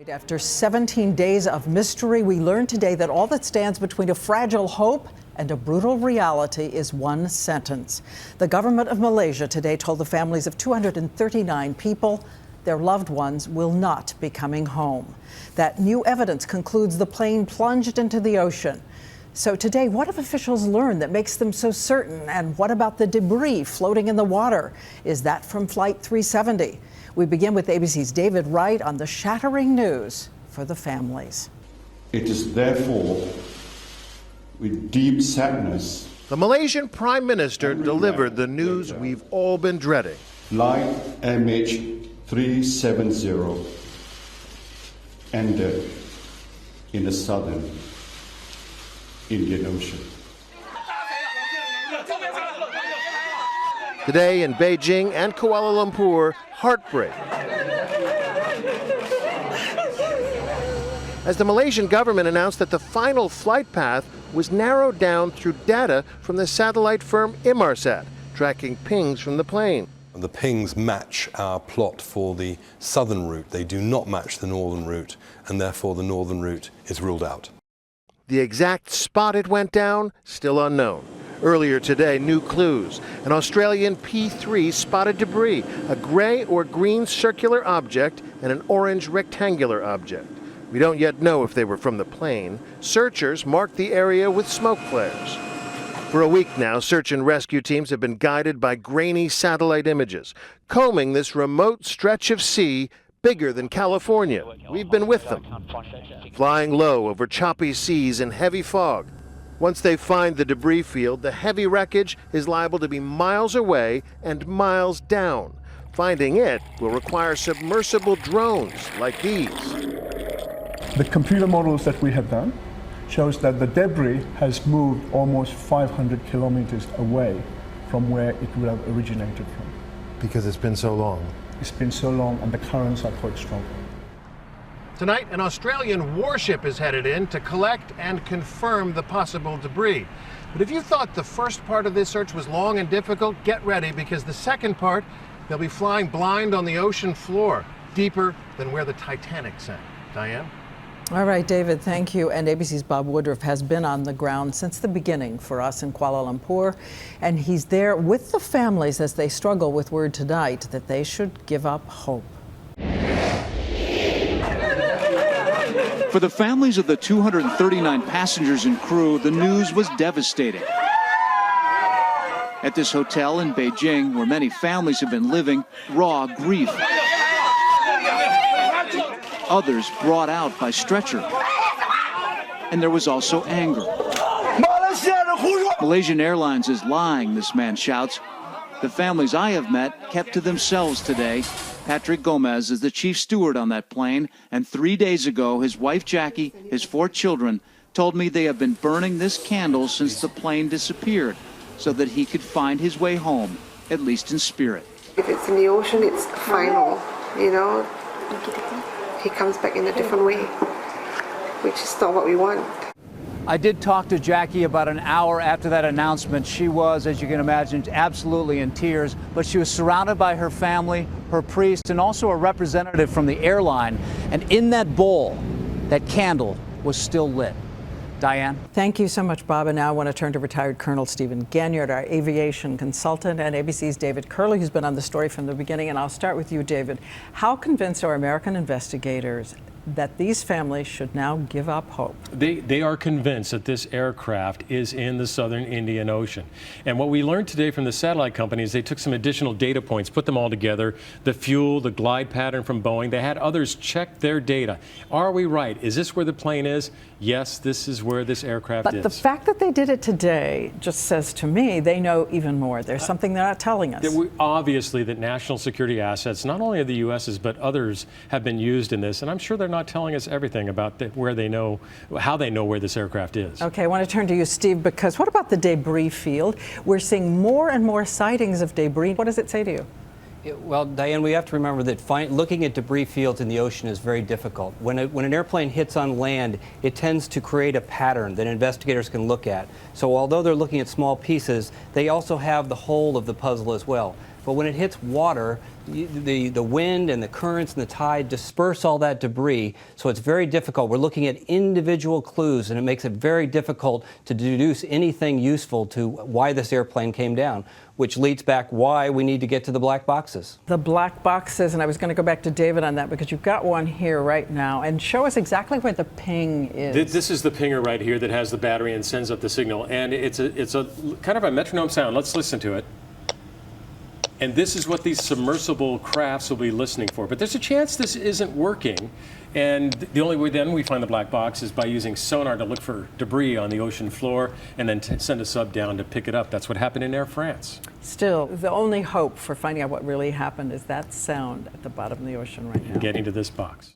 After 17 days of mystery, we learned today that all that stands between a fragile hope and a brutal reality is one sentence. The government of Malaysia today told the families of 239 people their loved ones will not be coming home. That new evidence concludes the plane plunged into the ocean. So today, what have officials learned that makes them so certain? And what about the debris floating in the water? Is that from Flight 370? We begin with ABC's David Wright on the shattering news for the families. It is therefore with deep sadness the Malaysian Prime Minister delivered the news we've all been dreading. Flight MH370 ended in the southern Indian Ocean. Today in Beijing and Kuala Lumpur, heartbreak. As the Malaysian government announced that the final flight path was narrowed down through data from the satellite firm Inmarsat, tracking pings from the plane. The pings match our plot for the southern route. They do not match the northern route, and therefore the northern route is ruled out. The exact spot it went down, still unknown. Earlier today, new clues. An Australian P-3 spotted debris, a gray or green circular object and an orange rectangular object. We don't yet know if they were from the plane. Searchers marked the area with smoke flares. For a week now, search and rescue teams have been guided by grainy satellite images, combing this remote stretch of sea bigger than California. We've been with them, flying low over choppy seas and heavy fog. Once they find the debris field, the heavy wreckage is liable to be miles away and miles down. Finding it will require submersible drones like these. The computer models that we have done shows that the debris has moved almost 500 kilometers away from where it would have originated from. Because it's been so long. It's been so long and the currents are quite strong. Tonight, an Australian warship is headed in to collect and confirm the possible debris. But if you thought the first part of this search was long and difficult, get ready, because the second part, they'll be flying blind on the ocean floor, deeper than where the Titanic sank. Diane? All right, David, thank you. And ABC's Bob Woodruff has been on the ground since the beginning for us in Kuala Lumpur. And he's there with the families as they struggle with word tonight that they should give up hope. For the families of the 239 passengers and crew, the news was devastating. At this hotel in Beijing, where many families have been living, raw grief. Others brought out by stretcher. And there was also anger. Malaysian Airlines is lying, this man shouts. The families I have met kept to themselves today. Patrick Gomez is the chief steward on that plane, and 3 days ago, his wife Jackie, his 4 children, told me they have been burning this candle since the plane disappeared, so that he could find his way home, at least in spirit. If it's in the ocean, it's final, you know. He comes back in a different way, which is not what we want. I did talk to Jackie about an hour after that announcement. She was, as you can imagine, absolutely in tears, but she was surrounded by her family, her priest, and also a representative from the airline. And in that bowl, that candle was still lit. Diane? Thank you so much, Bob. And now I want to turn to retired Colonel Stephen Ganyard, our aviation consultant, and ABC's David Kerley, who's been on the story from the beginning. And I'll start with you, David. How convinced are American investigators that these families should now give up hope? They are convinced that this aircraft is in the southern Indian Ocean. And what we learned today from the satellite companies, they took some additional data points, put them all together, the fuel, the glide pattern from Boeing. They had others check their data. Are we right? Is this where the plane is? Yes, this is where this aircraft is. But the fact that they did it today just says to me they know even more. There's something they're not telling us. Obviously that national security assets, not only of the U.S.'s, but others have been used in this. And I'm sure they're not telling us everything about where they know, how they know where this aircraft is. Okay, I want to turn to you, Steve, because what about the debris field? We're seeing more and more sightings of debris. What does it say to you? Well, Diane, we have to remember that looking at debris fields in the ocean is very difficult. When an airplane hits on land, it tends to create a pattern that investigators can look at. So although they're looking at small pieces, they also have the whole of the puzzle as well. But when it hits water, the wind and the currents and the tide disperse all that debris, so it's very difficult. We're looking at individual clues, and it makes it very difficult to deduce anything useful to why this airplane came down, which leads back why we need to get to the black boxes. The black boxes, and I was going to go back to David on that because you've got one here right now, and show us exactly where the ping is. This is the pinger right here that has the battery and sends up the signal, and it's a kind of a metronome sound. Let's listen to it. And this is what these submersible crafts will be listening for. But there's a chance this isn't working. And the only way then we find the black box is by using sonar to look for debris on the ocean floor and then send a sub down to pick it up. That's what happened in Air France. Still, the only hope for finding out what really happened is that sound at the bottom of the ocean right now. Getting to this box.